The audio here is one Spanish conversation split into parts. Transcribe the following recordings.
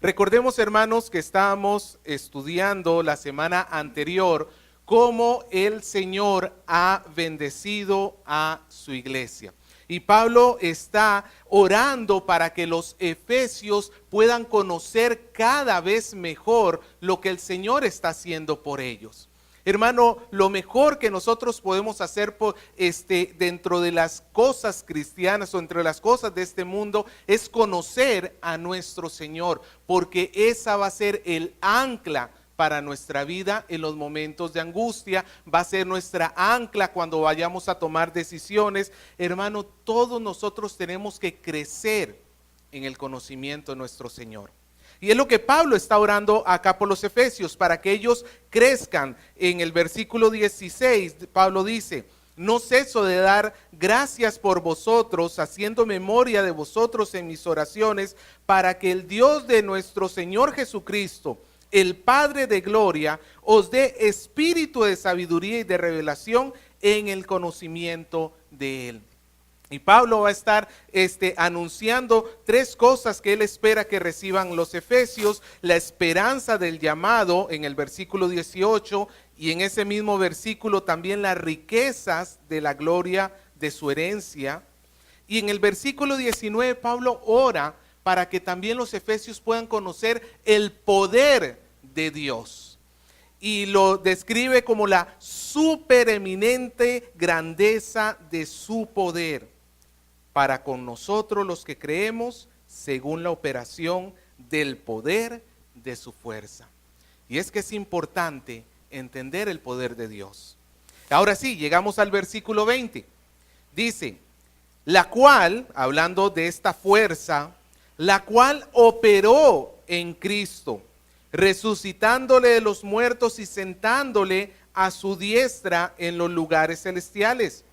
Recordemos, hermanos, que estábamos estudiando la semana anterior cómo el Señor ha bendecido a su iglesia. Y Pablo está orando para que los efesios puedan conocer cada vez mejor lo que el Señor está haciendo por ellos. Hermano, lo mejor que nosotros podemos hacer dentro de las cosas cristianas o entre las cosas de este mundo es conocer a nuestro Señor, porque esa va a ser el ancla para nuestra vida en los momentos de angustia, va a ser nuestra ancla cuando vayamos a tomar decisiones. Hermano, todos nosotros tenemos que crecer en el conocimiento de nuestro Señor. Y es lo que Pablo está orando acá por los efesios, para que ellos crezcan. En el versículo 16, Pablo dice: no ceso de dar gracias por vosotros, haciendo memoria de vosotros en mis oraciones, para que el Dios de nuestro Señor Jesucristo, el Padre de gloria, os dé espíritu de sabiduría y de revelación en el conocimiento de Él. Y Pablo va a estar anunciando tres cosas que él espera que reciban los efesios: la esperanza del llamado en el versículo 18, y en ese mismo versículo también las riquezas de la gloria de su herencia. Y en el versículo 19 Pablo ora para que también los efesios puedan conocer el poder de Dios. Y lo describe como la supereminente grandeza de su poder para con nosotros los que creemos, según la operación del poder de su fuerza. Y es que es importante entender el poder de Dios. Ahora sí, llegamos al versículo 20. Dice: la cual, hablando de esta fuerza, la cual operó en Cristo, resucitándole de los muertos y sentándole a su diestra en los lugares celestiales,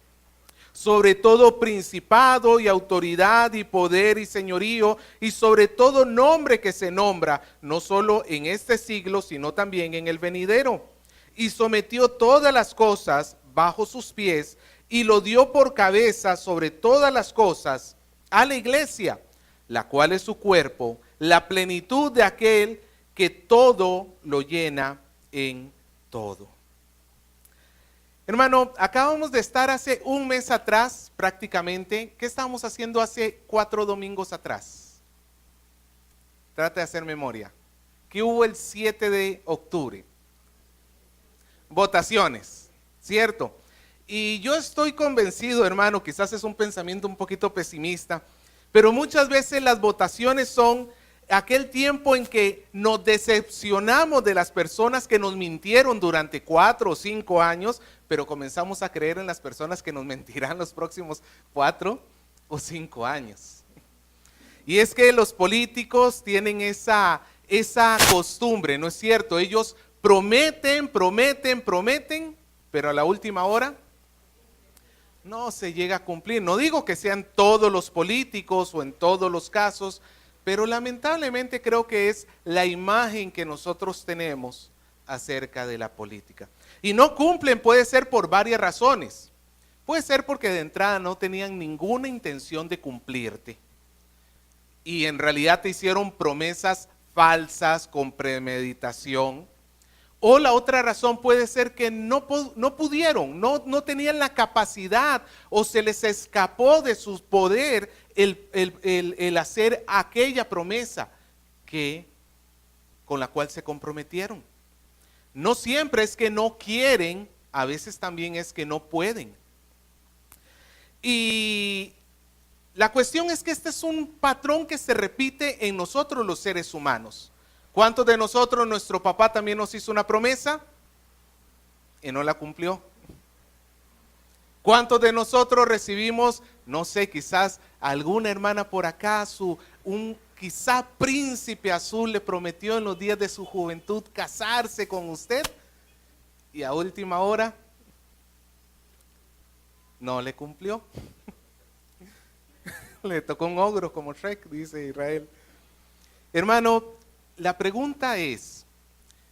sobre todo principado y autoridad y poder y señorío, y sobre todo nombre que se nombra, no solo en este siglo, sino también en el venidero. Y sometió todas las cosas bajo sus pies, y lo dio por cabeza sobre todas las cosas a la iglesia, la cual es su cuerpo, la plenitud de aquel que todo lo llena en todo. Hermano, acabamos de estar hace un mes atrás prácticamente. ¿Qué estábamos haciendo hace 4 domingos atrás? Trate de hacer memoria. ¿Qué hubo el 7 de octubre? Votaciones, ¿cierto? Y yo estoy convencido, hermano, quizás es un pensamiento un poquito pesimista, pero muchas veces las votaciones son aquel tiempo en que nos decepcionamos de las personas que nos mintieron durante 4 o 5 años, pero comenzamos a creer en las personas que nos mentirán los próximos 4 o 5 años. Y es que los políticos tienen esa costumbre, ¿no es cierto? Ellos prometen, pero a la última hora no se llega a cumplir. No digo que sean todos los políticos o en todos los casos, pero lamentablemente creo que es la imagen que nosotros tenemos acerca de la política. Y no cumplen, puede ser por varias razones. Puede ser porque de entrada no tenían ninguna intención de cumplirte. Y en realidad te hicieron promesas falsas con premeditación. O la otra razón puede ser que no pudieron, no tenían la capacidad, o se les escapó de su poder el hacer aquella promesa con la cual se comprometieron. No siempre es que no quieren, a veces también es que no pueden. Y la cuestión es que este es un patrón que se repite en nosotros los seres humanos. ¿Cuántos de nosotros, nuestro papá también nos hizo una promesa y no la cumplió? ¿Cuántos de nosotros recibimos, no sé, quizás alguna hermana por acá, quizá príncipe azul le prometió en los días de su juventud casarse con usted y a última hora no le cumplió? Le tocó un ogro como Shrek, dice Israel. Hermano, la pregunta es,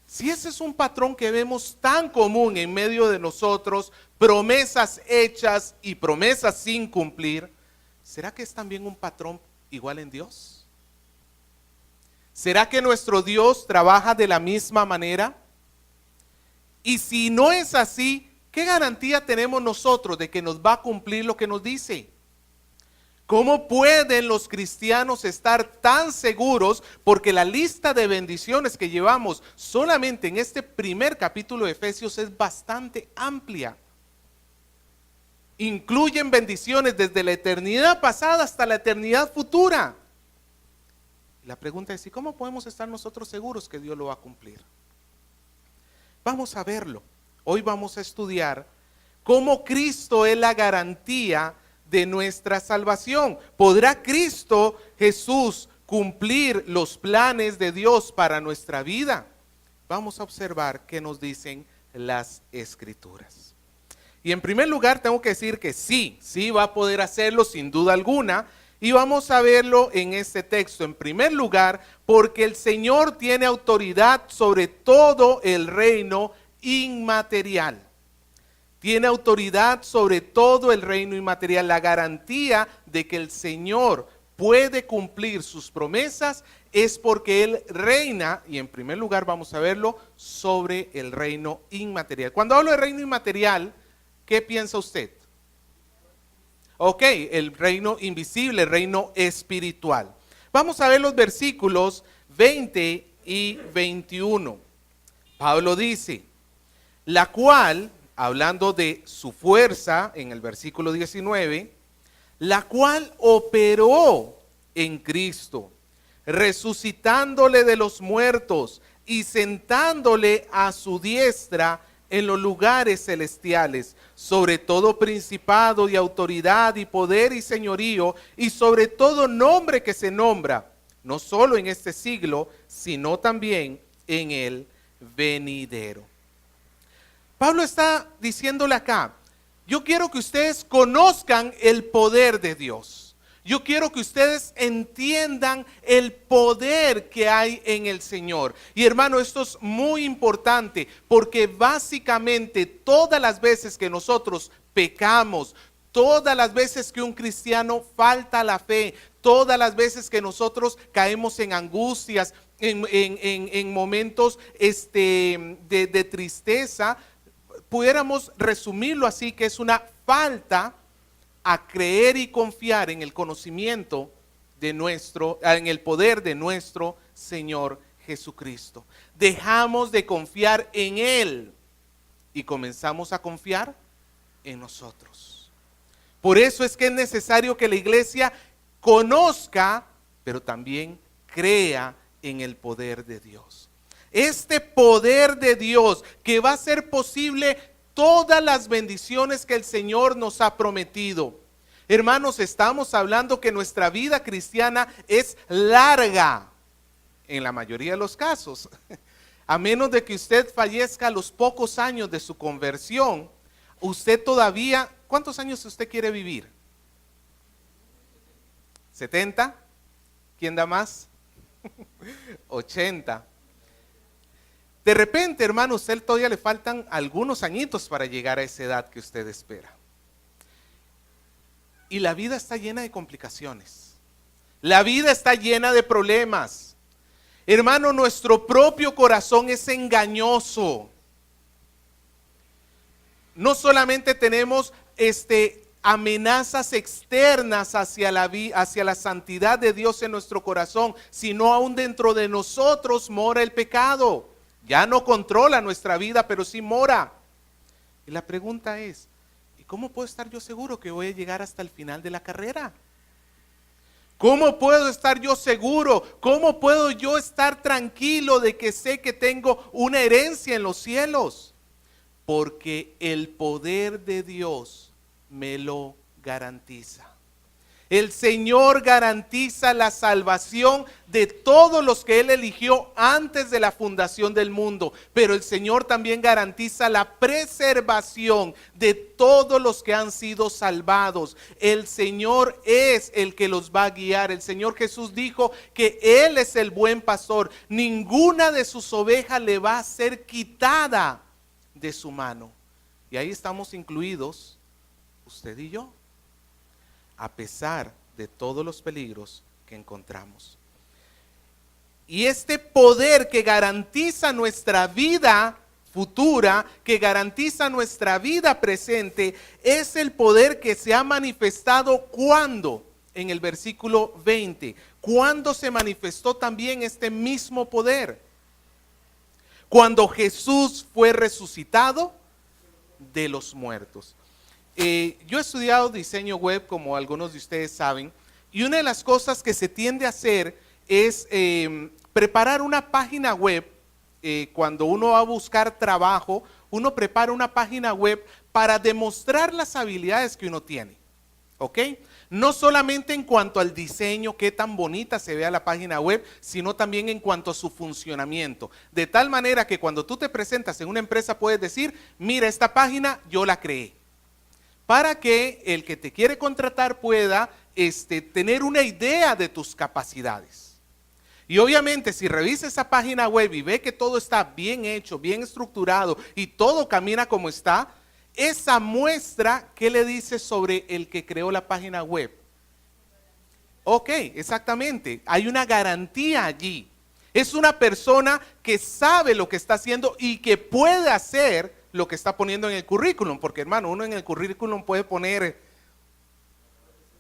si ese es un patrón que vemos tan común en medio de nosotros, promesas hechas y promesas sin cumplir, ¿será que es también un patrón igual en Dios? ¿Será que nuestro Dios trabaja de la misma manera? Y si no es así, ¿qué garantía tenemos nosotros de que nos va a cumplir lo que nos dice? ¿Cómo pueden los cristianos estar tan seguros? Porque la lista de bendiciones que llevamos solamente en este primer capítulo de Efesios es bastante amplia. Incluyen bendiciones desde la eternidad pasada hasta la eternidad futura. La pregunta es, ¿y cómo podemos estar nosotros seguros que Dios lo va a cumplir? Vamos a verlo. Hoy vamos a estudiar cómo Cristo es la garantía de nuestra salvación. ¿Podrá Cristo Jesús cumplir los planes de Dios para nuestra vida? Vamos a observar qué nos dicen las Escrituras. Y en primer lugar tengo que decir que sí va a poder hacerlo sin duda alguna. Y vamos a verlo en este texto. En primer lugar, porque el Señor tiene autoridad sobre todo el reino inmaterial. Tiene autoridad sobre todo el reino inmaterial. La garantía de que el Señor puede cumplir sus promesas es porque Él reina, y en primer lugar vamos a verlo, sobre el reino inmaterial. Cuando hablo de reino inmaterial, ¿qué piensa usted? Ok, el reino invisible, el reino espiritual. Vamos a ver los versículos 20 y 21. Pablo dice, la cual, hablando de su fuerza, en el versículo 19, la cual operó en Cristo, resucitándole de los muertos y sentándole a su diestra en los lugares celestiales, sobre todo principado y autoridad y poder y señorío, y sobre todo nombre que se nombra, no solo en este siglo, sino también en el venidero. Pablo está diciéndole acá, yo quiero que ustedes conozcan el poder de Dios. Yo quiero que ustedes entiendan el poder que hay en el Señor. Y hermano, esto es muy importante porque básicamente todas las veces que nosotros pecamos, todas las veces que un cristiano falta a la fe, todas las veces que nosotros caemos en angustias, en momentos de tristeza, pudiéramos resumirlo así, que es una falta a creer y confiar en el conocimiento de en el poder de nuestro Señor Jesucristo. Dejamos de confiar en Él y comenzamos a confiar en nosotros. Por eso es que es necesario que la iglesia conozca, pero también crea en el poder de Dios. Este poder de Dios que va a hacer posible todas las bendiciones que el Señor nos ha prometido. Hermanos, estamos hablando que nuestra vida cristiana es larga, en la mayoría de los casos. A menos de que usted fallezca a los pocos años de su conversión, usted todavía, ¿cuántos años usted quiere vivir? ¿70? ¿Quién da más? 80. De repente, hermano, a usted todavía le faltan algunos añitos para llegar a esa edad que usted espera. Y la vida está llena de complicaciones. La vida está llena de problemas. Hermano, nuestro propio corazón es engañoso. No solamente tenemos amenazas externas hacia la santidad de Dios en nuestro corazón, sino aún dentro de nosotros mora el pecado. Ya no controla nuestra vida, pero sí mora. Y la pregunta es, ¿y cómo puedo estar yo seguro que voy a llegar hasta el final de la carrera? ¿Cómo puedo estar yo seguro? ¿Cómo puedo yo estar tranquilo de que sé que tengo una herencia en los cielos? Porque el poder de Dios me lo garantiza. El Señor garantiza la salvación de todos los que Él eligió antes de la fundación del mundo. Pero el Señor también garantiza la preservación de todos los que han sido salvados. El Señor es el que los va a guiar. El Señor Jesús dijo que Él es el buen pastor. Ninguna de sus ovejas le va a ser quitada de su mano. Y ahí estamos incluidos usted y yo, a pesar de todos los peligros que encontramos. Y este poder que garantiza nuestra vida futura, que garantiza nuestra vida presente, es el poder que se ha manifestado cuando, en el versículo 20, cuando se manifestó también este mismo poder. Cuando Jesús fue resucitado de los muertos. Yo he estudiado diseño web, como algunos de ustedes saben, y una de las cosas que se tiende a hacer es preparar una página web. Cuando uno va a buscar trabajo, uno prepara una página web para demostrar las habilidades que uno tiene, ¿ok? No solamente en cuanto al diseño, qué tan bonita se vea la página web, sino también en cuanto a su funcionamiento. De tal manera que cuando tú te presentas en una empresa puedes decir, mira, esta página yo la creé. Para que el que te quiere contratar pueda tener una idea de tus capacidades. Y obviamente si revisa esa página web y ve que todo está bien hecho, bien estructurado y todo camina como está, esa muestra, ¿qué le dice sobre el que creó la página web? Ok, exactamente, hay una garantía allí. Es una persona que sabe lo que está haciendo y que puede hacer lo que está poniendo en el currículum, porque hermano, uno en el currículum puede poner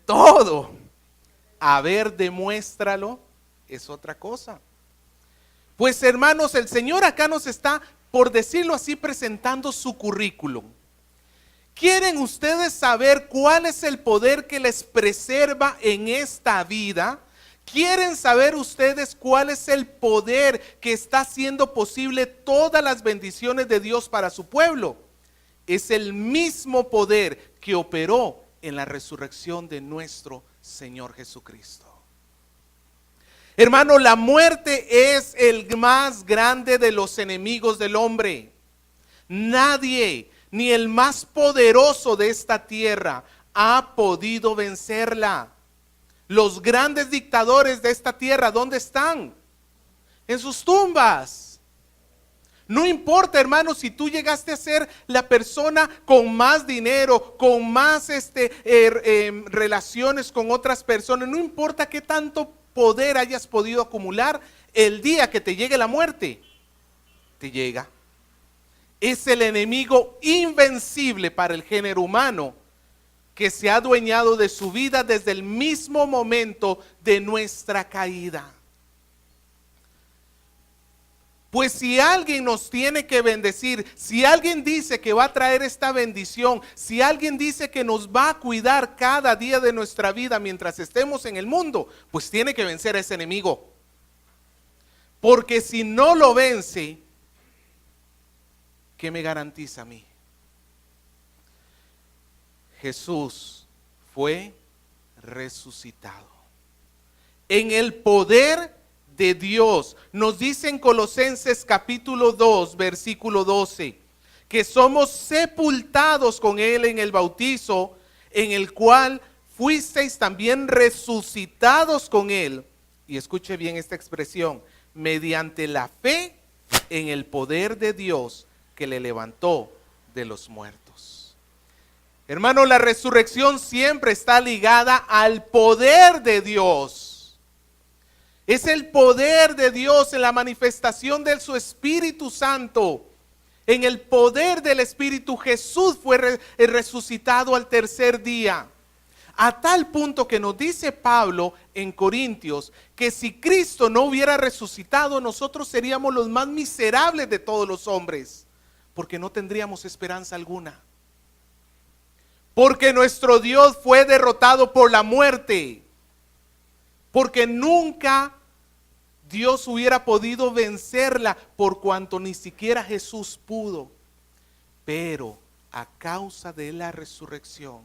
todo. A ver, demuéstralo, es otra cosa. Pues hermanos, el Señor acá nos está, por decirlo así, presentando su currículum. ¿Quieren ustedes saber cuál es el poder que les preserva en esta vida? ¿Quieren saber ustedes cuál es el poder que está haciendo posible todas las bendiciones de Dios para su pueblo? Es el mismo poder que operó en la resurrección de nuestro Señor Jesucristo. Hermano, la muerte es el más grande de los enemigos del hombre. Nadie, ni el más poderoso de esta tierra, ha podido vencerla. Los grandes dictadores de esta tierra, ¿dónde están? En sus tumbas. No importa, hermano, si tú llegaste a ser la persona con más dinero, con más relaciones con otras personas, no importa qué tanto poder hayas podido acumular, el día que te llegue la muerte, te llega. Es el enemigo invencible para el género humano, que se ha adueñado de su vida desde el mismo momento de nuestra caída. Pues si alguien nos tiene que bendecir, si alguien dice que va a traer esta bendición, si alguien dice que nos va a cuidar cada día de nuestra vida mientras estemos en el mundo, pues tiene que vencer a ese enemigo. Porque si no lo vence, ¿qué me garantiza a mí? Jesús fue resucitado en el poder de Dios. Nos dice en Colosenses capítulo 2, versículo 12, que somos sepultados con Él en el bautizo, en el cual fuisteis también resucitados con Él. Y escuche bien esta expresión, mediante la fe en el poder de Dios que le levantó de los muertos. Hermano, la resurrección siempre está ligada al poder de Dios. Es el poder de Dios en la manifestación de su Espíritu Santo. En el poder del Espíritu, Jesús fue resucitado al tercer día. A tal punto que nos dice Pablo en Corintios que si Cristo no hubiera resucitado, nosotros seríamos los más miserables de todos los hombres, porque no tendríamos esperanza alguna. Porque nuestro Dios fue derrotado por la muerte. Porque nunca Dios hubiera podido vencerla, por cuanto ni siquiera Jesús pudo. Pero a causa de la resurrección,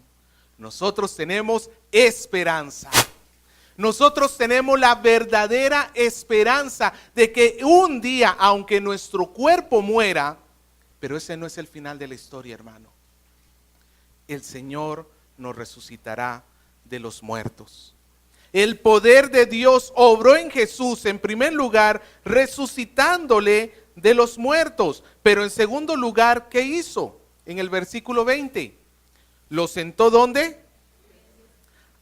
nosotros tenemos esperanza. Nosotros tenemos la verdadera esperanza de que un día, aunque nuestro cuerpo muera, pero ese no es el final de la historia, hermano. El Señor nos resucitará de los muertos. El poder de Dios obró en Jesús, en primer lugar, resucitándole de los muertos. Pero en segundo lugar, ¿qué hizo? En el versículo 20, ¿lo sentó dónde?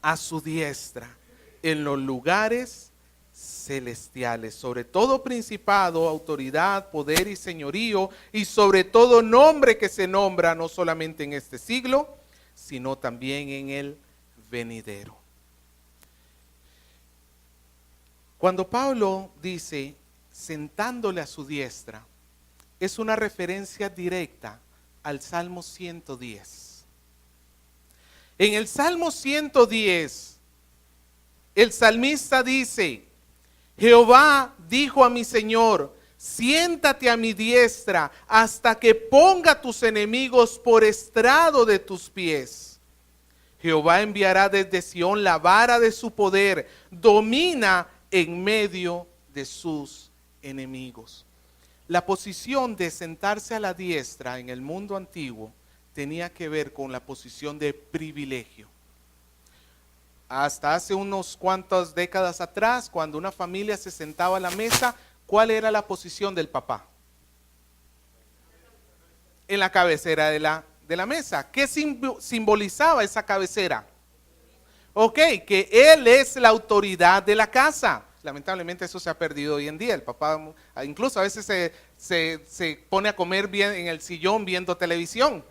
A su diestra, en los lugares celestiales, sobre todo principado, autoridad, poder y señorío, y sobre todo nombre que se nombra no solamente en este siglo, sino también en el venidero. Cuando Pablo dice sentándole a su diestra, es una referencia directa al Salmo 110. En el Salmo 110, el salmista dice: Jehová dijo a mi Señor, siéntate a mi diestra hasta que ponga tus enemigos por estrado de tus pies. Jehová enviará desde Sión la vara de su poder, domina en medio de sus enemigos. La posición de sentarse a la diestra en el mundo antiguo tenía que ver con la posición de privilegio. Hasta hace unos cuantas décadas atrás, cuando una familia se sentaba a la mesa, ¿cuál era la posición del papá? En la cabecera de la mesa. ¿Qué simbolizaba esa cabecera? Ok, que él es la autoridad de la casa. Lamentablemente eso se ha perdido hoy en día. El papá incluso a veces se pone a comer bien en el sillón viendo televisión.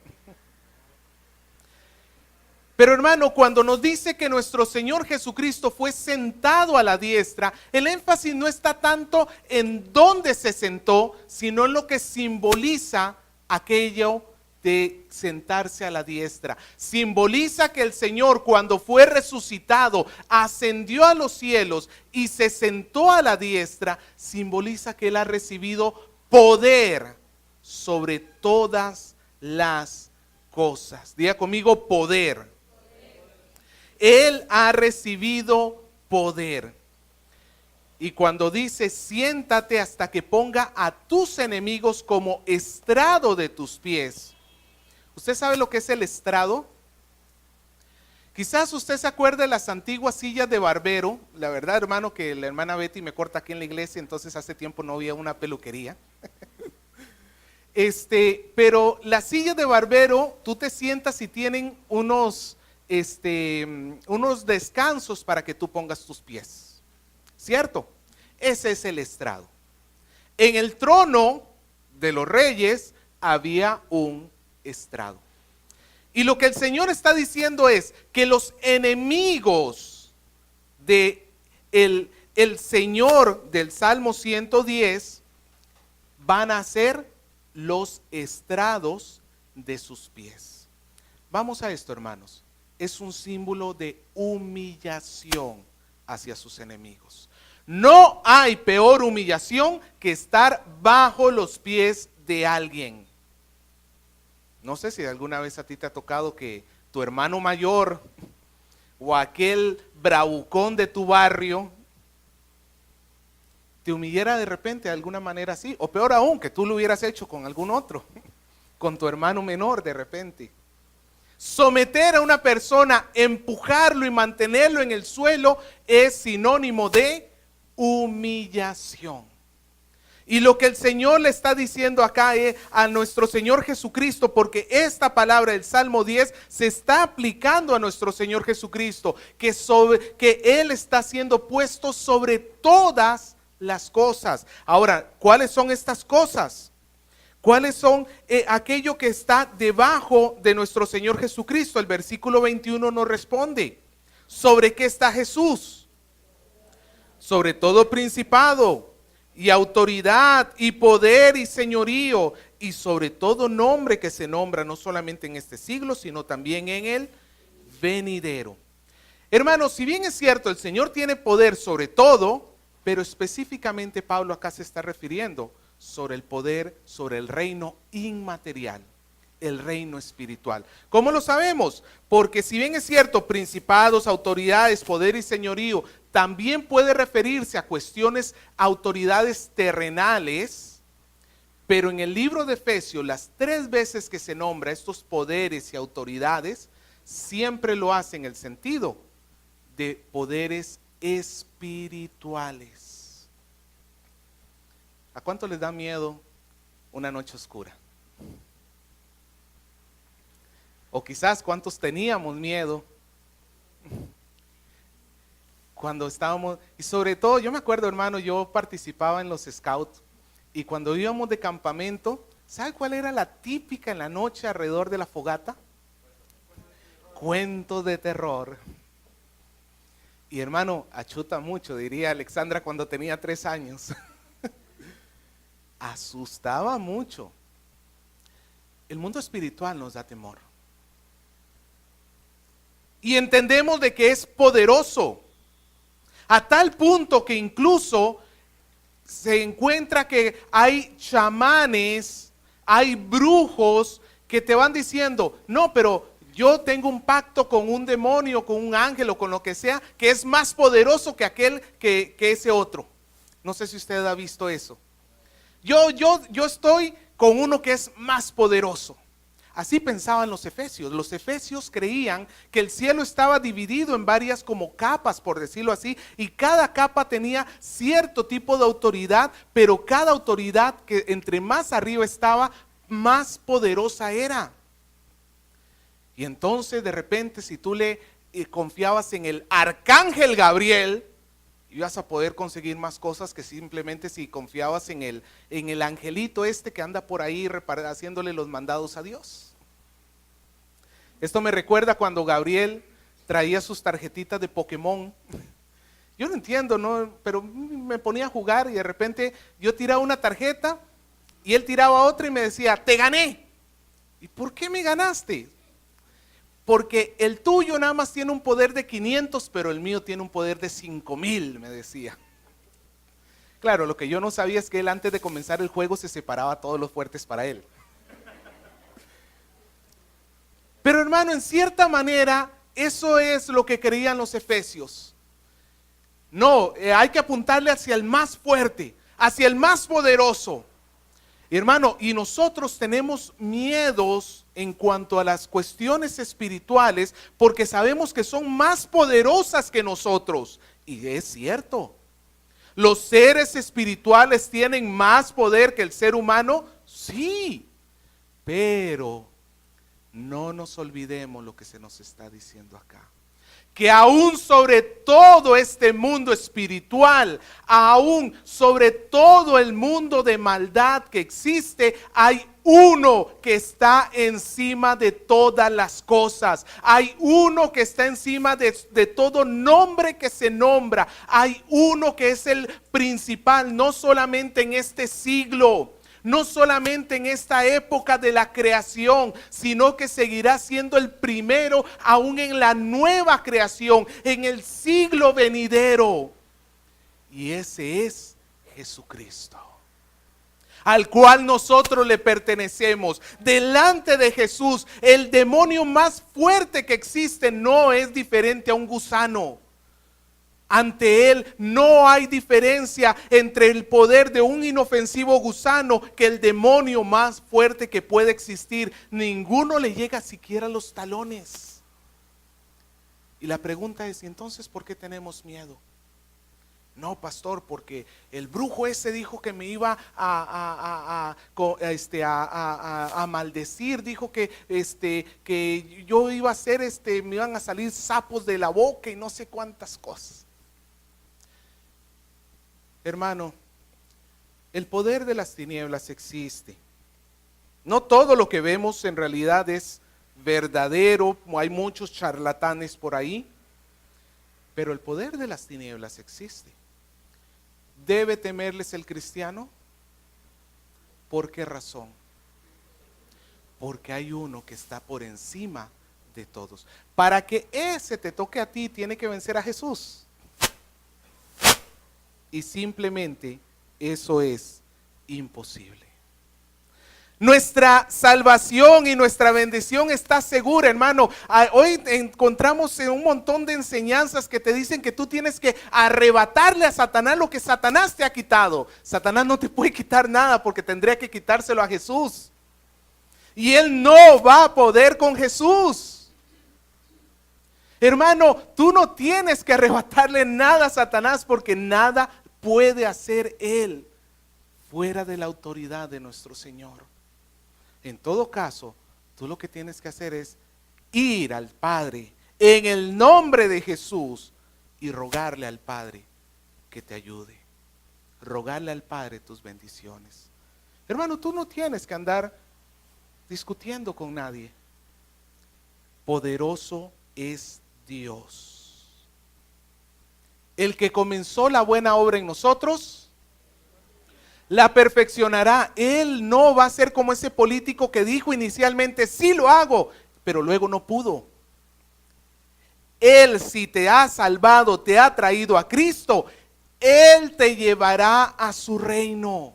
Pero hermano, cuando nos dice que nuestro Señor Jesucristo fue sentado a la diestra, el énfasis no está tanto en dónde se sentó, sino en lo que simboliza aquello de sentarse a la diestra. Simboliza que el Señor, cuando fue resucitado, ascendió a los cielos y se sentó a la diestra. Simboliza que Él ha recibido poder sobre todas las cosas. Diga conmigo, poder. Él ha recibido poder. Y cuando dice siéntate hasta que ponga a tus enemigos como estrado de tus pies. ¿Usted sabe lo que es el estrado? Quizás usted se acuerde de las antiguas sillas de barbero. La verdad, hermano, que la hermana Betty me corta aquí en la iglesia, entonces hace tiempo no había una peluquería. Pero las sillas de barbero, tú te sientas y tienen unos descansos para que tú pongas tus pies, ¿cierto? Ese es el estrado. En el trono de los reyes había un estrado. Y lo que el Señor está diciendo es que los enemigos de el Señor del Salmo 110 van a ser los estrados de sus pies. Vamos a esto, hermanos. Es un símbolo de humillación hacia sus enemigos. No hay peor humillación que estar bajo los pies de alguien. No sé si alguna vez a ti te ha tocado que tu hermano mayor o aquel bravucón de tu barrio te humillara de repente de alguna manera así, o peor aún, que tú lo hubieras hecho con algún otro, con tu hermano menor de repente. Someter a una persona, empujarlo y mantenerlo en el suelo es sinónimo de humillación. Y lo que el Señor le está diciendo acá es a nuestro Señor Jesucristo, porque esta palabra del Salmo 10 se está aplicando a nuestro Señor Jesucristo, que Él está siendo puesto sobre todas las cosas. Ahora, ¿cuáles son estas cosas? ¿Cuáles son aquello que está debajo de nuestro Señor Jesucristo? El versículo 21 nos responde. ¿Sobre qué está Jesús? Sobre todo principado y autoridad y poder y señorío y sobre todo nombre que se nombra no solamente en este siglo, sino también en el venidero. Hermanos, si bien es cierto, el Señor tiene poder sobre todo, pero específicamente Pablo acá se está refiriendo sobre el poder, sobre el reino inmaterial, el reino espiritual. ¿Cómo lo sabemos? Porque si bien es cierto, principados, autoridades, poder y señorío, también puede referirse a cuestiones, autoridades terrenales, pero en el libro de Efesios, las 3 veces que se nombra estos poderes y autoridades, siempre lo hace en el sentido de poderes espirituales. ¿A cuánto les da miedo una noche oscura? O quizás cuántos teníamos miedo cuando estábamos, y sobre todo, yo me acuerdo, hermano, yo participaba en los scouts, y cuando íbamos de campamento, ¿sabe cuál era la típica en la noche alrededor de la fogata? Cuentos de terror. Y hermano, achuta mucho, diría Alexandra cuando tenía 3 años. Asustaba mucho. El mundo espiritual nos da temor. Y entendemos de que es poderoso. A tal punto que incluso se encuentra que hay chamanes, hay brujos que te van diciendo, no, pero yo tengo un pacto con un demonio, con un ángel o con lo que sea, que es más poderoso que aquel que ese otro. No sé si usted ha visto eso. Yo estoy con uno que es más poderoso. Así pensaban los efesios. Los efesios creían que el cielo estaba dividido en varias como capas, por decirlo así, y cada capa tenía cierto tipo de autoridad, pero cada autoridad que entre más arriba estaba, más poderosa era. Y entonces de repente si tú le confiabas en el arcángel Gabriel, ibas a poder conseguir más cosas que simplemente si confiabas en el angelito este que anda por ahí haciéndole los mandados a Dios. Esto me recuerda cuando Gabriel traía sus tarjetitas de Pokémon. Yo no entiendo, ¿no? Pero me ponía a jugar y de repente yo tiraba una tarjeta y él tiraba otra y me decía, te gané. ¿Y por qué me ganaste? Porque el tuyo nada más tiene un poder de 500, pero el mío tiene un poder de 5000, me decía. Claro, lo que yo no sabía es que él antes de comenzar el juego se separaba todos los fuertes para él. Pero hermano, en cierta manera, eso es lo que creían los efesios. No, hay que apuntarle hacia el más fuerte, hacia el más poderoso. Hermano, y nosotros tenemos miedos en cuanto a las cuestiones espirituales porque sabemos que son más poderosas que nosotros. Y es cierto. ¿Los seres espirituales tienen más poder que el ser humano? Sí. Pero no nos olvidemos lo que se nos está diciendo acá. Que aún sobre todo este mundo espiritual, aún sobre todo el mundo de maldad que existe, hay uno que está encima de todas las cosas. Hay uno que está encima de todo nombre que se nombra. Hay uno que es el principal, no solamente en este siglo, no solamente en esta época de la creación, sino que seguirá siendo el primero aún en la nueva creación, en el siglo venidero. Y ese es Jesucristo, al cual nosotros le pertenecemos. Delante de Jesús, el demonio más fuerte que existe no es diferente a un gusano. Ante él no hay diferencia entre el poder de un inofensivo gusano que el demonio más fuerte que puede existir. Ninguno le llega siquiera a los talones. Y la pregunta es, ¿y entonces por qué tenemos miedo? No, pastor, porque el brujo ese dijo que me iba a maldecir, dijo que yo iba a hacer, me iban a salir sapos de la boca y no sé cuántas cosas. Hermano, el poder de las tinieblas existe. No todo lo que vemos en realidad es verdadero, hay muchos charlatanes por ahí, pero el poder de las tinieblas existe. ¿Debe temerles el cristiano? ¿Por qué razón? Porque hay uno que está por encima de todos. Para que ese te toque a ti, tiene que vencer a Jesús. Y simplemente eso es imposible. Nuestra salvación y nuestra bendición está segura, hermano. Hoy encontramos un montón de enseñanzas que te dicen que tú tienes que arrebatarle a Satanás lo que Satanás te ha quitado. Satanás no te puede quitar nada porque tendría que quitárselo a Jesús. Y él no va a poder con Jesús. Hermano, tú no tienes que arrebatarle nada a Satanás porque nada puede hacer él fuera de la autoridad de nuestro Señor. En todo caso, tú lo que tienes que hacer es ir al Padre en el nombre de Jesús y rogarle al Padre que te ayude. Rogarle al Padre tus bendiciones. Hermano, tú no tienes que andar discutiendo con nadie. Poderoso es Dios. El que comenzó la buena obra en nosotros, la perfeccionará. Él no va a ser como ese político que dijo inicialmente, sí lo hago, pero luego no pudo. Él, si te ha salvado, te ha traído a Cristo, Él te llevará a su reino.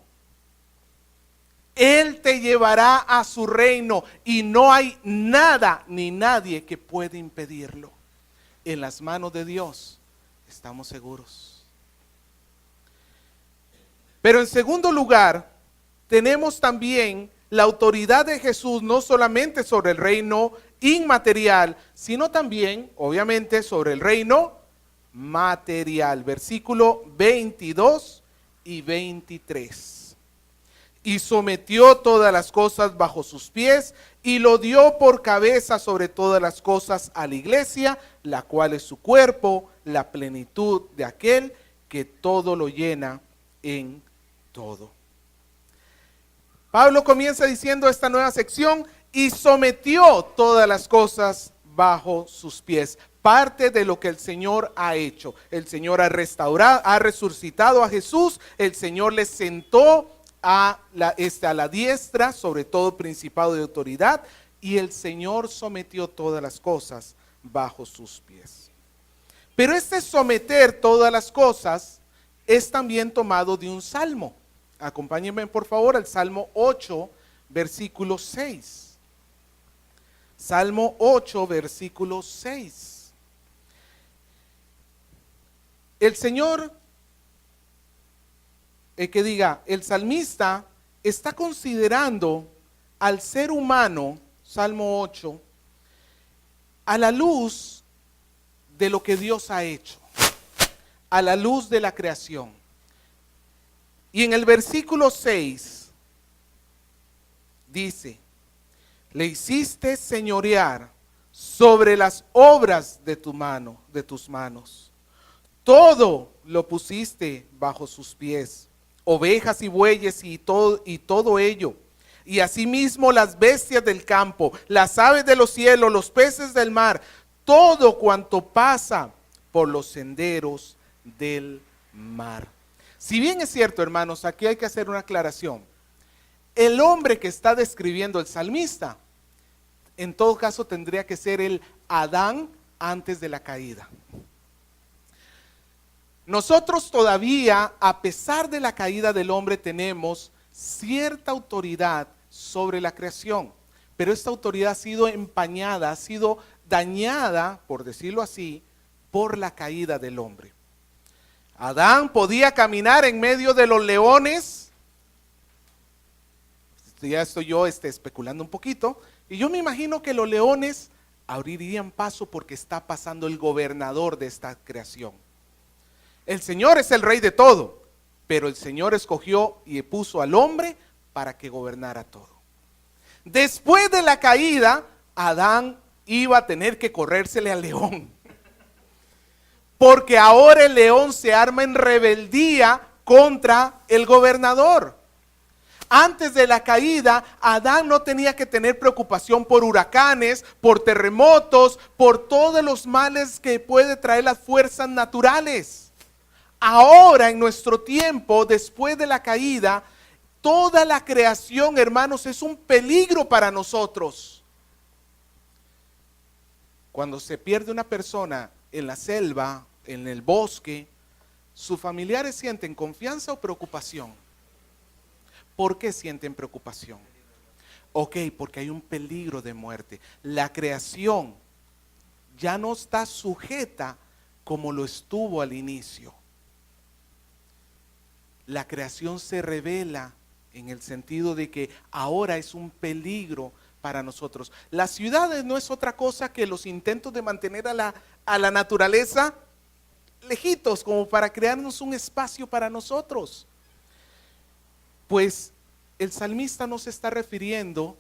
Él te llevará a su reino y no hay nada ni nadie que pueda impedirlo. En las manos de Dios estamos seguros. Pero en segundo lugar, tenemos también la autoridad de Jesús no solamente sobre el reino inmaterial, sino también, obviamente, sobre el reino material. Versículo 22 y 23. Y sometió todas las cosas bajo sus pies y lo dio por cabeza sobre todas las cosas a la iglesia, la cual es su cuerpo, la plenitud de aquel que todo lo llena en todo. Pablo comienza diciendo esta nueva sección, y sometió todas las cosas bajo sus pies. Parte de lo que el Señor ha hecho. El Señor ha restaurado, ha resucitado a Jesús. El Señor le sentó a la diestra sobre todo principado de autoridad. Y el Señor sometió todas las cosas bajo sus pies. Pero este someter todas las cosas es también tomado de un salmo. Acompáñenme por favor al Salmo 8, versículo 6. Salmo 8, versículo 6. El Señor, el salmista está considerando al ser humano, Salmo 8, a la luz de lo que Dios ha hecho, a la luz de la creación. Y en el versículo 6 dice, le hiciste señorear sobre las obras de tu mano, de tus manos. Todo lo pusiste bajo sus pies, ovejas y bueyes y todo ello. Y asimismo las bestias del campo, las aves de los cielos, los peces del mar, todo cuanto pasa por los senderos del mar. Si bien es cierto, hermanos, aquí hay que hacer una aclaración. El hombre que está describiendo el salmista, en todo caso tendría que ser el Adán antes de la caída. Nosotros todavía, a pesar de la caída del hombre, tenemos cierta autoridad sobre la creación. Pero esta autoridad ha sido empañada, ha sido dañada, por decirlo así, por la caída del hombre. Adán podía caminar en medio de los leones. Ya estoy yo especulando un poquito. Y yo me imagino que los leones abrirían paso porque está pasando el gobernador de esta creación. El Señor es el rey de todo, pero el Señor escogió y puso al hombre para que gobernara todo. Después de la caída, Adán iba a tener que corrérsele al león. Porque ahora el león se arma en rebeldía contra el gobernador. Antes de la caída, Adán no tenía que tener preocupación por huracanes, por terremotos, por todos los males que puede traer las fuerzas naturales. Ahora, en nuestro tiempo, después de la caída, toda la creación, hermanos, es un peligro para nosotros. Cuando se pierde una persona en la selva, en el bosque, sus familiares sienten confianza o preocupación. ¿Por qué sienten preocupación? Ok, porque hay un peligro de muerte. La creación ya no está sujeta como lo estuvo al inicio. La creación se revela en el sentido de que ahora es un peligro para nosotros. Las ciudades no es otra cosa que los intentos de mantener a la naturaleza lejitos, como para crearnos un espacio para nosotros. Pues el salmista no se está refiriendo,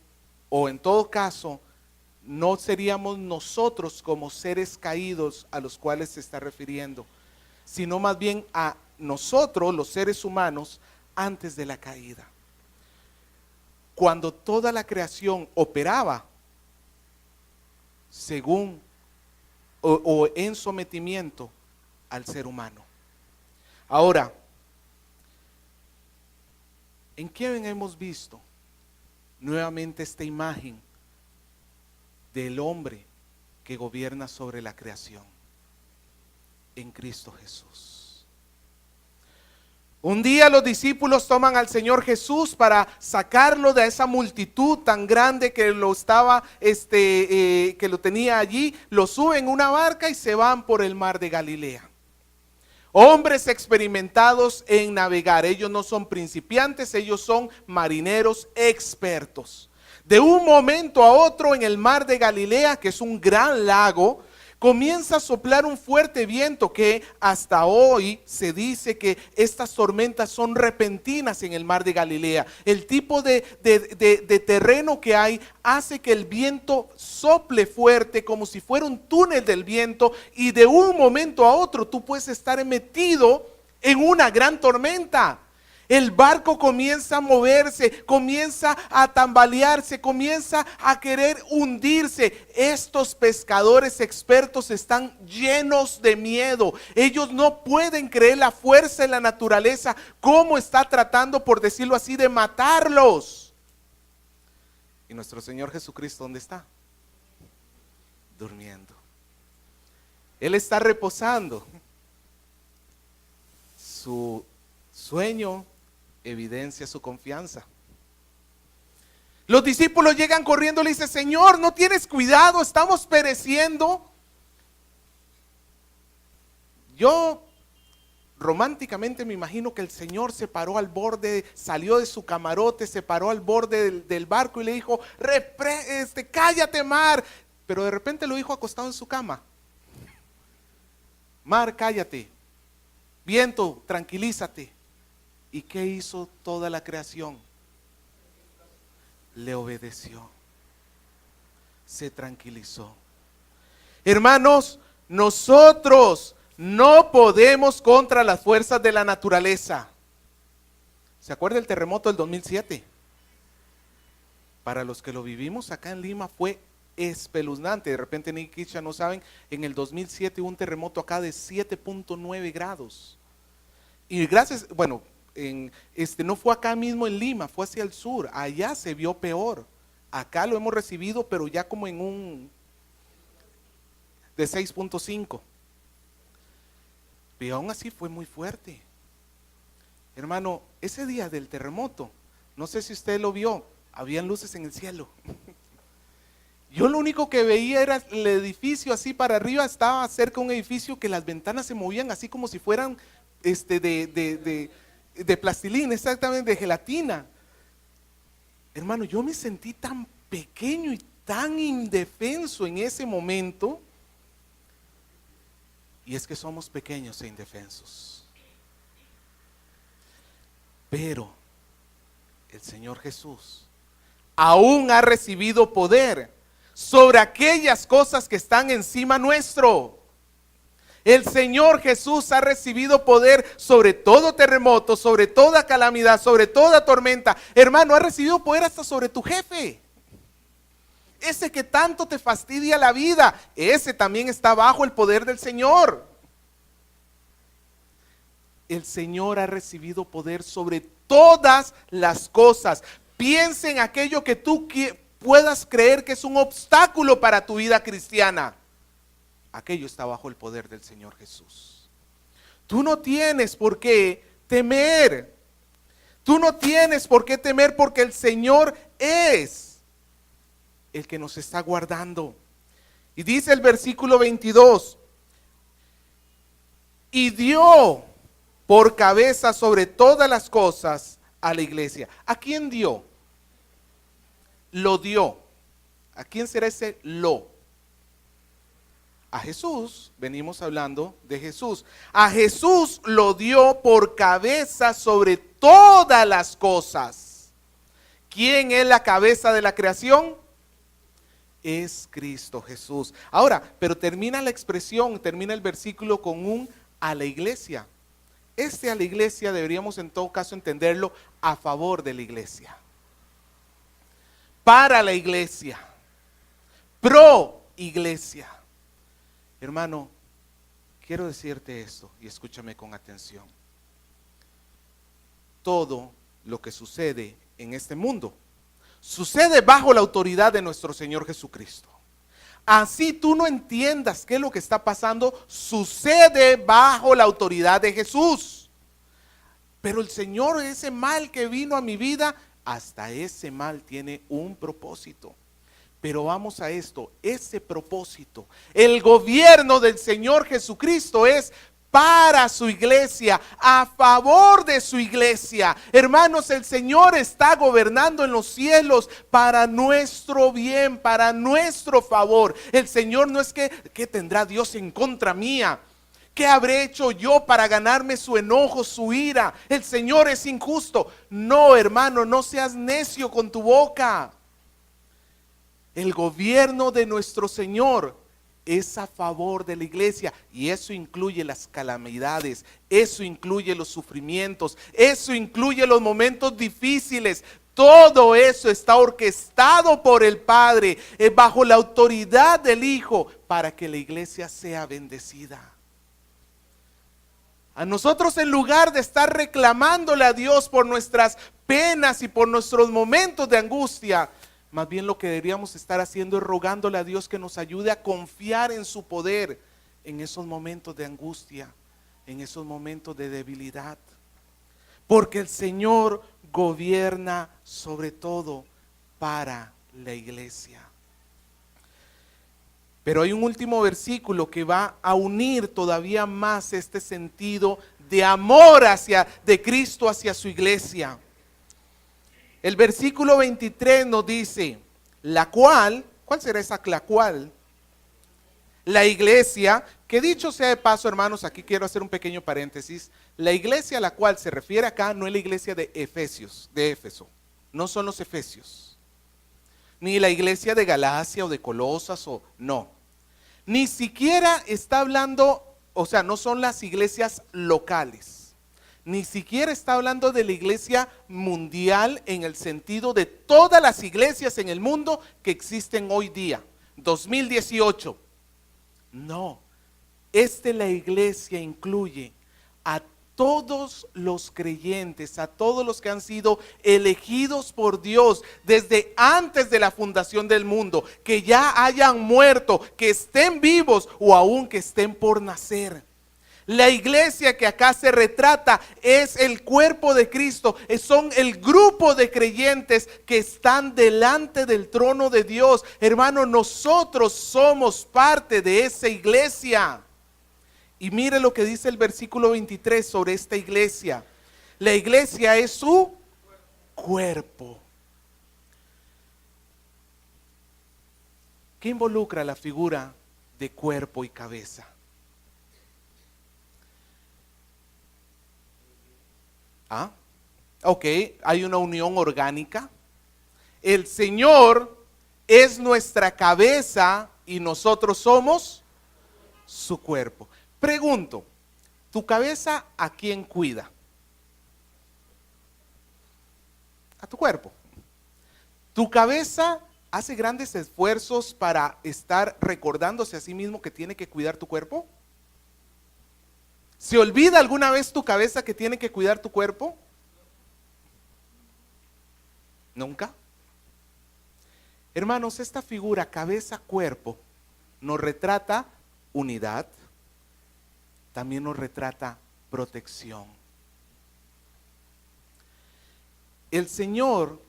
o en todo caso, no seríamos nosotros como seres caídos a los cuales se está refiriendo, sino más bien a nosotros, los seres humanos, antes de la caída. Cuando toda la creación operaba según o en sometimiento al ser humano. Ahora, ¿en quién hemos visto nuevamente esta imagen del hombre que gobierna sobre la creación? En Cristo Jesús. Un día los discípulos toman al Señor Jesús para sacarlo de esa multitud tan grande que lo estaba, que lo tenía allí. Lo suben en una barca y se van por el mar de Galilea. Hombres experimentados en navegar. Ellos no son principiantes, ellos son marineros expertos. De un momento a otro en el mar de Galilea, que es un gran lago, comienza a soplar un fuerte viento que hasta hoy se dice que estas tormentas son repentinas en el mar de Galilea. El tipo de terreno que hay hace que el viento sople fuerte como si fuera un túnel del viento, y de un momento a otro tú puedes estar metido en una gran tormenta. El barco comienza a moverse, comienza a tambalearse, comienza a querer hundirse. Estos pescadores expertos están llenos de miedo. Ellos no pueden creer la fuerza de la naturaleza, cómo está tratando, por decirlo así, de matarlos. ¿Y nuestro Señor Jesucristo dónde está? Durmiendo. Él está reposando. Su sueño evidencia su confianza. Los discípulos llegan corriendo y le dicen: Señor, ¿no tienes cuidado? Estamos pereciendo. Yo románticamente me imagino que el Señor se paró al borde, salió de su camarote, se paró al borde del barco y le dijo: cállate, mar. Pero de repente lo dijo acostado en su cama: mar, cállate. Viento, tranquilízate. ¿Y qué hizo toda la creación? Le obedeció. Se tranquilizó. Hermanos, nosotros no podemos contra las fuerzas de la naturaleza. ¿Se acuerda el terremoto del 2007? Para los que lo vivimos acá en Lima fue espeluznante. De repente ni Kisha no saben, en el 2007 hubo un terremoto acá de 7.9 grados. Y gracias, bueno, no fue acá mismo en Lima, fue hacia el sur. Allá se vio peor. Acá lo hemos recibido, pero ya como en un de 6.5. Pero aún así fue muy fuerte. Hermano, ese día del terremoto, no sé si usted lo vio, habían luces en el cielo. Yo lo único que veía era el edificio así para arriba. Estaba cerca de un edificio que las ventanas se movían así como si fueran de plastilina, exactamente, de gelatina. Hermano, yo me sentí tan pequeño y tan indefenso en ese momento. Y es que somos pequeños e indefensos. Pero el Señor Jesús aún ha recibido poder sobre aquellas cosas que están encima nuestro. El Señor Jesús ha recibido poder sobre todo terremoto, sobre toda calamidad, sobre toda tormenta. Hermano, ha recibido poder hasta sobre tu jefe. Ese que tanto te fastidia la vida, ese también está bajo el poder del Señor. El Señor ha recibido poder sobre todas las cosas. Piensa en aquello que tú puedas creer que es un obstáculo para tu vida cristiana. Aquello está bajo el poder del Señor Jesús. Tú no tienes por qué temer. Tú no tienes por qué temer, porque el Señor es el que nos está guardando. Y dice el versículo 22: y dio por cabeza sobre todas las cosas a la iglesia. ¿A quién dio? Lo dio. ¿A quién será ese lo? A Jesús. Venimos hablando de Jesús. A Jesús lo dio por cabeza sobre todas las cosas. ¿Quién es la cabeza de la creación? Es Cristo Jesús. Ahora, pero termina la expresión, termina el versículo con un a la iglesia. A la iglesia deberíamos en todo caso entenderlo a favor de la iglesia, para la iglesia, pro iglesia. Hermano, quiero decirte esto y escúchame con atención. Todo lo que sucede en este mundo sucede bajo la autoridad de nuestro Señor Jesucristo. Así tú no entiendas qué es lo que está pasando, sucede bajo la autoridad de Jesús. Pero el Señor, ese mal que vino a mi vida, hasta ese mal tiene un propósito. Pero vamos a esto, ese propósito, el gobierno del Señor Jesucristo es para su iglesia, a favor de su iglesia. Hermanos, el Señor está gobernando en los cielos para nuestro bien, para nuestro favor. El Señor no es que tendrá Dios en contra mía. ¿Qué habré hecho yo para ganarme su enojo, su ira? El Señor es injusto. No, hermano, no seas necio con tu boca. El gobierno de nuestro Señor es a favor de la iglesia, y eso incluye las calamidades, eso incluye los sufrimientos, eso incluye los momentos difíciles. Todo eso está orquestado por el Padre, bajo la autoridad del Hijo, para que la iglesia sea bendecida. A nosotros, en lugar de estar reclamándole a Dios por nuestras penas y por nuestros momentos de angustia, más bien lo que deberíamos estar haciendo es rogándole a Dios que nos ayude a confiar en su poder en esos momentos de angustia, en esos momentos de debilidad. Porque el Señor gobierna sobre todo para la iglesia. Pero hay un último versículo que va a unir todavía más este sentido de amor de Cristo hacia su iglesia. El versículo 23 nos dice, ¿cuál será esa la cual? La iglesia, que dicho sea de paso, hermanos, aquí quiero hacer un pequeño paréntesis. La iglesia a la cual se refiere acá no es la iglesia de Éfeso, no son los efesios, ni la iglesia de Galacia o de Colosas, no. Ni siquiera está hablando, o sea, no son las iglesias locales. Ni siquiera está hablando de la iglesia mundial en el sentido de todas las iglesias en el mundo que existen hoy día, 2018. No, la iglesia incluye a todos los creyentes, a todos los que han sido elegidos por Dios desde antes de la fundación del mundo, que ya hayan muerto, que estén vivos o aún que estén por nacer. La iglesia que acá se retrata es el cuerpo de Cristo, son el grupo de creyentes que están delante del trono de Dios. Hermano, nosotros somos parte de esa iglesia. Y mire lo que dice el versículo 23 sobre esta iglesia. La iglesia es su cuerpo. ¿Qué involucra la figura de cuerpo y cabeza? Ok, hay una unión orgánica. El Señor es nuestra cabeza y nosotros somos su cuerpo. Pregunto, ¿tu cabeza a quién cuida? A tu cuerpo. ¿Tu cabeza hace grandes esfuerzos para estar recordándose a sí mismo que tiene que cuidar tu cuerpo? ¿Se olvida alguna vez tu cabeza que tiene que cuidar tu cuerpo? ¿Nunca? Hermanos, esta figura cabeza-cuerpo nos retrata unidad, también nos retrata protección. El Señor,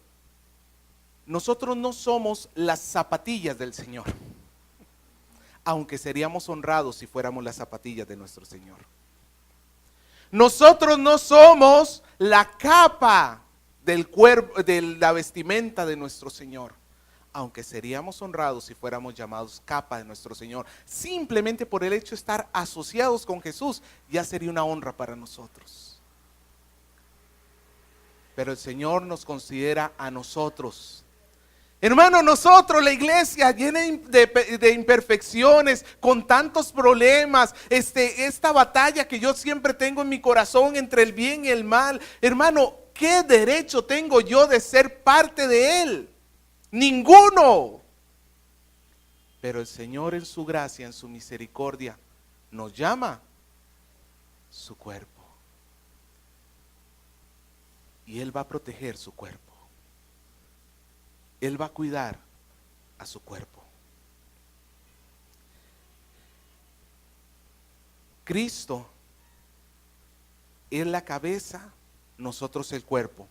nosotros no somos las zapatillas del Señor, aunque seríamos honrados si fuéramos las zapatillas de nuestro Señor. Nosotros no somos la capa del cuerpo, de la vestimenta de nuestro Señor, aunque seríamos honrados si fuéramos llamados capa de nuestro Señor. Simplemente por el hecho de estar asociados con Jesús, ya sería una honra para nosotros. Pero el Señor nos considera a nosotros Hermano, nosotros, la iglesia, llena de imperfecciones, con tantos problemas, esta batalla que yo siempre tengo en mi corazón entre el bien y el mal. Hermano, ¿qué derecho tengo yo de ser parte de él? Ninguno. Pero el Señor en su gracia, en su misericordia, nos llama su cuerpo. Y Él va a proteger su cuerpo. Él va a cuidar a su cuerpo. Cristo es la cabeza, nosotros el cuerpo.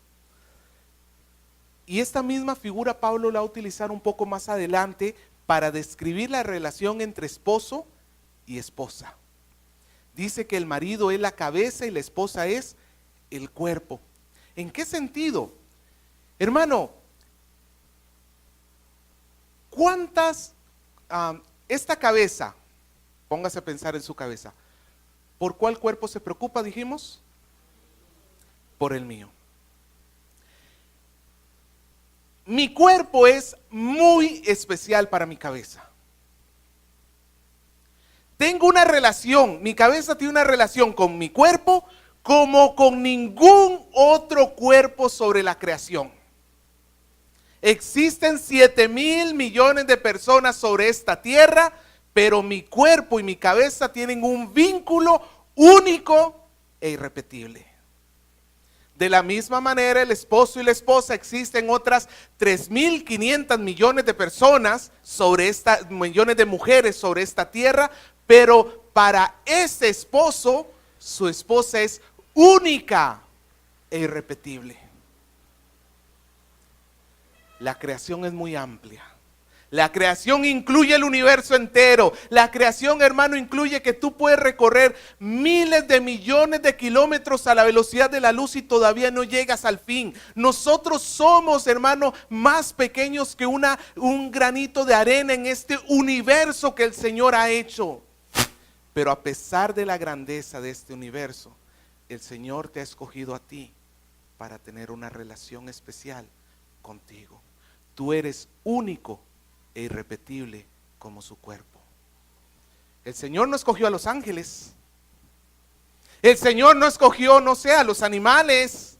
Y esta misma figura Pablo la va a utilizar un poco más adelante para describir la relación entre esposo y esposa. Dice que el marido es la cabeza y la esposa es el cuerpo. ¿En qué sentido? Hermano, ¿cuántas, esta cabeza, póngase a pensar en su cabeza, ¿por cuál cuerpo se preocupa, dijimos? Por el mío. Mi cuerpo es muy especial para mi cabeza. Tengo una relación, mi cabeza tiene una relación con mi cuerpo como con ningún otro cuerpo sobre la creación. Existen 7,000 millones de personas sobre esta tierra, pero mi cuerpo y mi cabeza tienen un vínculo único e irrepetible. De la misma manera, el esposo y la esposa, existen otras 3,500 millones de personas millones de mujeres sobre esta tierra, pero para ese esposo, su esposa es única e irrepetible. La creación es muy amplia. La creación incluye el universo entero. La creación, hermano, incluye que tú puedes recorrer miles de millones de kilómetros a la velocidad de la luz y todavía no llegas al fin. Nosotros somos, hermano, más pequeños que un granito de arena en este universo que el Señor ha hecho. Pero a pesar de la grandeza de este universo, el Señor te ha escogido a ti para tener una relación especial contigo. Tú eres único e irrepetible como su cuerpo. El Señor no escogió a los ángeles. El Señor no escogió, no sé, a los animales.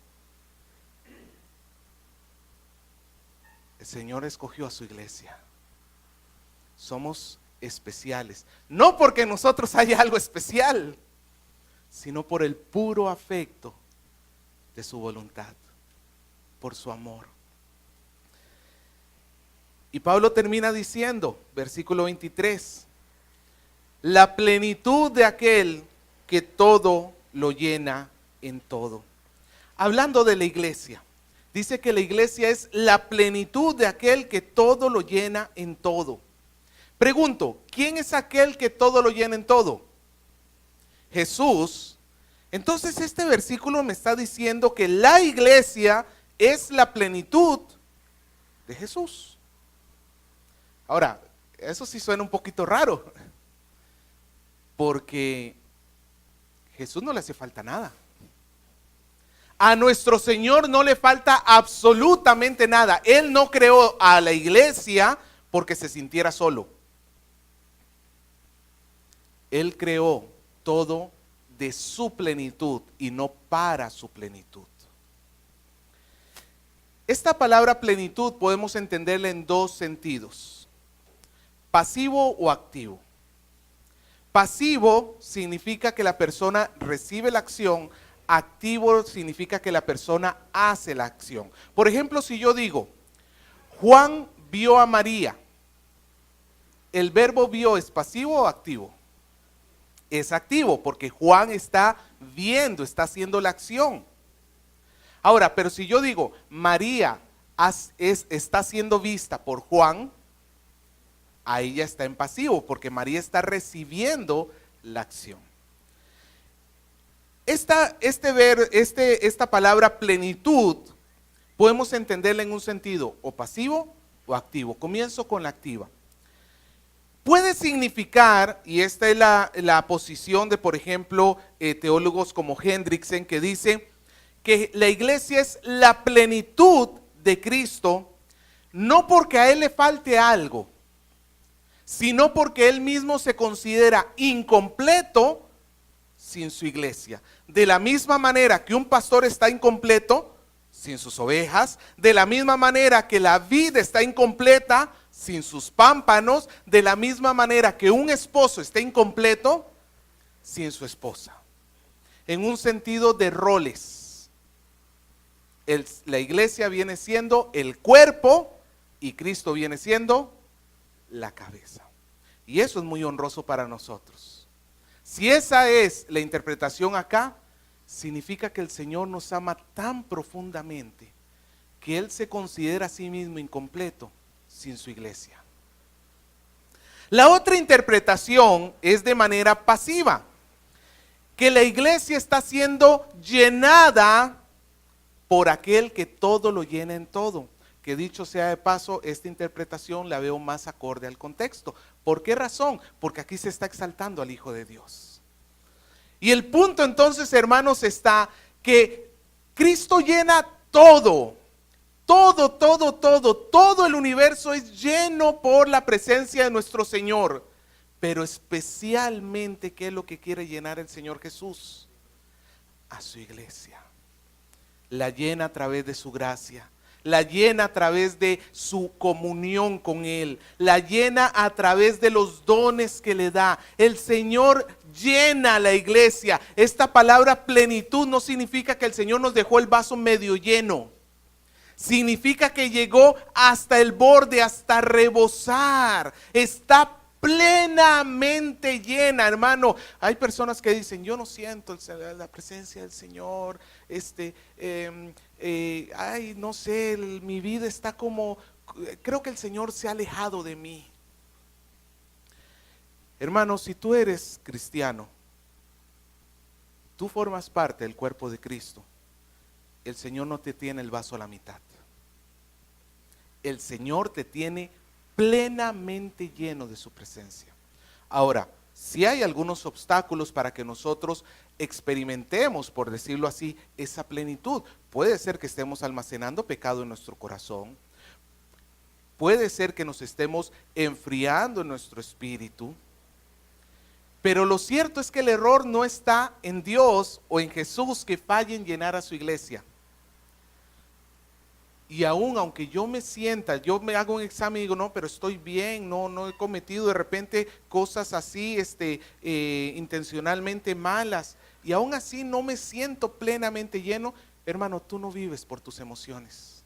El Señor escogió a su iglesia. Somos especiales. No porque en nosotros haya algo especial, sino por el puro afecto de su voluntad, por su amor. Y Pablo termina diciendo, versículo 23, la plenitud de aquel que todo lo llena en todo. Hablando de la iglesia, dice que la iglesia es la plenitud de aquel que todo lo llena en todo. Pregunto, ¿quién es aquel que todo lo llena en todo? Jesús. Entonces este versículo me está diciendo que la iglesia es la plenitud de Jesús. Ahora, eso sí suena un poquito raro, porque Jesús no le hace falta nada. A nuestro Señor no le falta absolutamente nada. Él no creó a la iglesia porque se sintiera solo. Él creó todo de su plenitud y no para su plenitud. Esta palabra plenitud podemos entenderla en dos sentidos. Pasivo o activo. Pasivo significa que la persona recibe la acción, activo significa que la persona hace la acción. Por ejemplo, si yo digo, Juan vio a María, ¿el verbo vio es pasivo o activo? Es activo porque Juan está viendo, está haciendo la acción. Ahora, pero si yo digo, María está siendo vista por Juan, ahí ya está en pasivo, porque María está recibiendo la acción. Esta palabra plenitud podemos entenderla en un sentido o pasivo o activo. Comienzo con la activa. Puede significar, y esta es la posición de, por ejemplo, teólogos como Hendriksen, que dice que la iglesia es la plenitud de Cristo, no porque a él le falte algo, sino porque él mismo se considera incompleto sin su iglesia. De la misma manera que un pastor está incompleto sin sus ovejas, de la misma manera que la vid está incompleta sin sus pámpanos, de la misma manera que un esposo está incompleto sin su esposa. En un sentido de roles, la iglesia viene siendo el cuerpo y Cristo viene siendo la cabeza. Y eso es muy honroso para nosotros. Si esa es la interpretación acá, significa que el Señor nos ama tan profundamente que Él se considera a sí mismo incompleto sin su iglesia. La otra interpretación es de manera pasiva, que la iglesia está siendo llenada por aquel que todo lo llena en todo. Que dicho sea de paso, esta interpretación la veo más acorde al contexto. ¿Por qué razón? Porque aquí se está exaltando al Hijo de Dios. Y el punto entonces, hermanos, está que Cristo llena todo. Todo el universo es lleno por la presencia de nuestro Señor. Pero especialmente, ¿qué es lo que quiere llenar el Señor Jesús? A su iglesia. La llena a través de su gracia. La llena a través de su comunión con Él. La llena a través de los dones que le da. El Señor llena a la iglesia. Esta palabra plenitud no significa que el Señor nos dejó el vaso medio lleno. Significa que llegó hasta el borde, hasta rebosar. Está plenamente llena, hermano. Hay personas que dicen, yo no siento la presencia del Señor, ay, no sé, mi vida está como, creo que el Señor se ha alejado de mí. Hermano, si tú eres cristiano, tú formas parte del cuerpo de Cristo, el Señor no te tiene el vaso a la mitad. El Señor te tiene plenamente lleno de su presencia. Ahora, si hay algunos obstáculos para que nosotros experimentemos, por decirlo así, esa plenitud. Puede ser que estemos almacenando pecado en nuestro corazón. Puede ser que nos estemos enfriando en nuestro espíritu. Pero lo cierto es que el error no está en Dios o en Jesús que falle en llenar a su iglesia. Y aunque yo me sienta, yo me hago un examen y digo, no, pero estoy bien, no he cometido de repente cosas así, intencionalmente malas, y aún así no me siento plenamente lleno, hermano, tú no vives por tus emociones.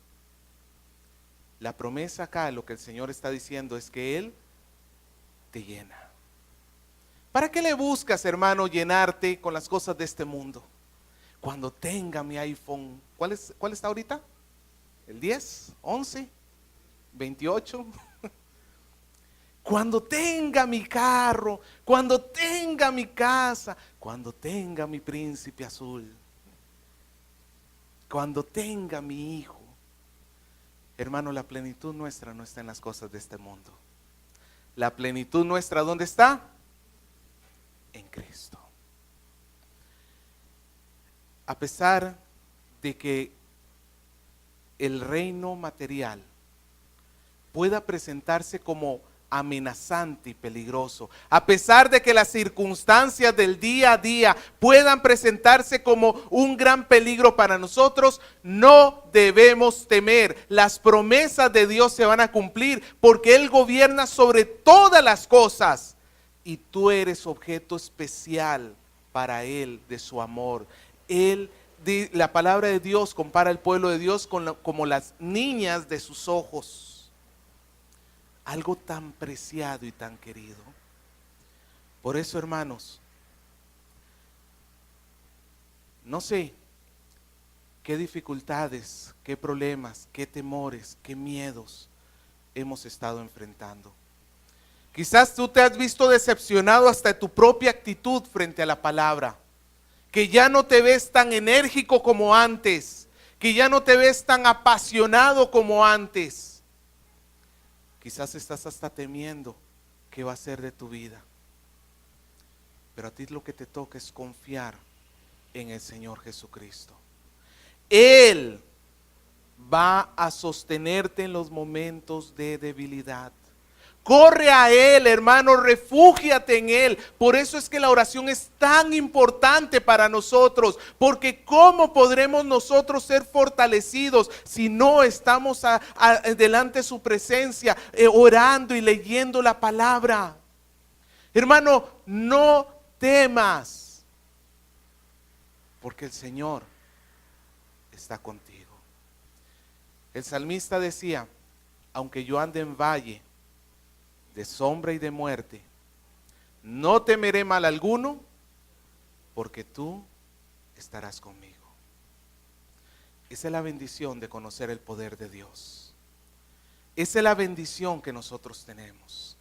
La promesa acá, lo que el Señor está diciendo es que Él te llena. ¿Para qué le buscas, hermano, llenarte con las cosas de este mundo? Cuando tenga mi iPhone, ¿cuál está ahorita? ¿El 10? ¿11? ¿28? Cuando tenga mi carro, cuando tenga mi casa, cuando tenga mi príncipe azul, cuando tenga mi hijo. Hermano, la plenitud nuestra no está en las cosas de este mundo. La plenitud nuestra, ¿dónde está? En Cristo. A pesar de que el reino material pueda presentarse como amenazante y peligroso, a pesar de que las circunstancias del día a día puedan presentarse como un gran peligro para nosotros, no debemos temer. Las promesas de Dios se van a cumplir porque Él gobierna sobre todas las cosas y tú eres objeto especial para Él de su amor. La palabra de Dios compara al pueblo de Dios como las niñas de sus ojos. Algo tan preciado y tan querido. Por eso, hermanos, no sé qué dificultades, qué problemas, qué temores, qué miedos hemos estado enfrentando. Quizás tú te has visto decepcionado hasta de tu propia actitud frente a la palabra, que ya no te ves tan enérgico como antes, que ya no te ves tan apasionado como antes. Quizás estás hasta temiendo qué va a ser de tu vida. Pero a ti lo que te toca es confiar en el Señor Jesucristo. Él va a sostenerte en los momentos de debilidad. Corre a Él, hermano, refúgiate en Él. Por eso es que la oración es tan importante para nosotros, porque ¿cómo podremos nosotros ser fortalecidos si no estamos delante de su presencia, orando y leyendo la palabra? Hermano, no temas, porque el Señor está contigo. El salmista decía, aunque yo ande en valle de sombra y de muerte, no temeré mal alguno, porque tú estarás conmigo. Esa es la bendición de conocer el poder de Dios. Esa es la bendición que nosotros tenemos.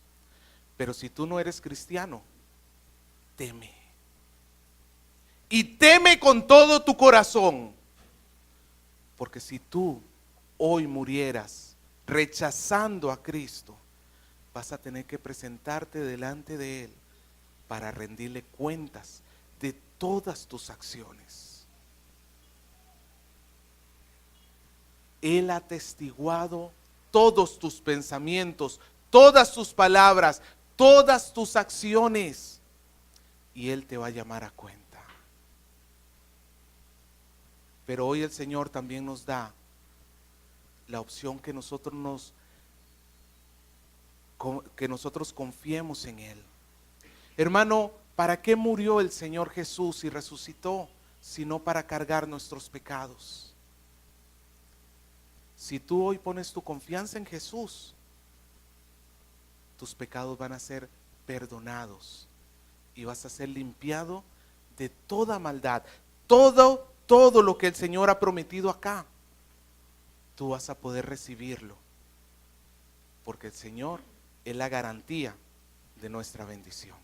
Pero si tú no eres cristiano, teme. Y teme con todo tu corazón. Porque si tú hoy murieras rechazando a Cristo, vas a tener que presentarte delante de Él para rendirle cuentas de todas tus acciones. Él ha atestiguado todos tus pensamientos, todas tus palabras, todas tus acciones, y Él te va a llamar a cuenta. Pero hoy el Señor también nos da la opción que nosotros confiemos en Él. Hermano, ¿para qué murió el Señor Jesús y resucitó? Sino para cargar nuestros pecados. Si tú hoy pones tu confianza en Jesús, tus pecados van a ser perdonados y vas a ser limpiado de toda maldad. Todo lo que el Señor ha prometido acá, tú vas a poder recibirlo, porque el Señor es la garantía de nuestra bendición.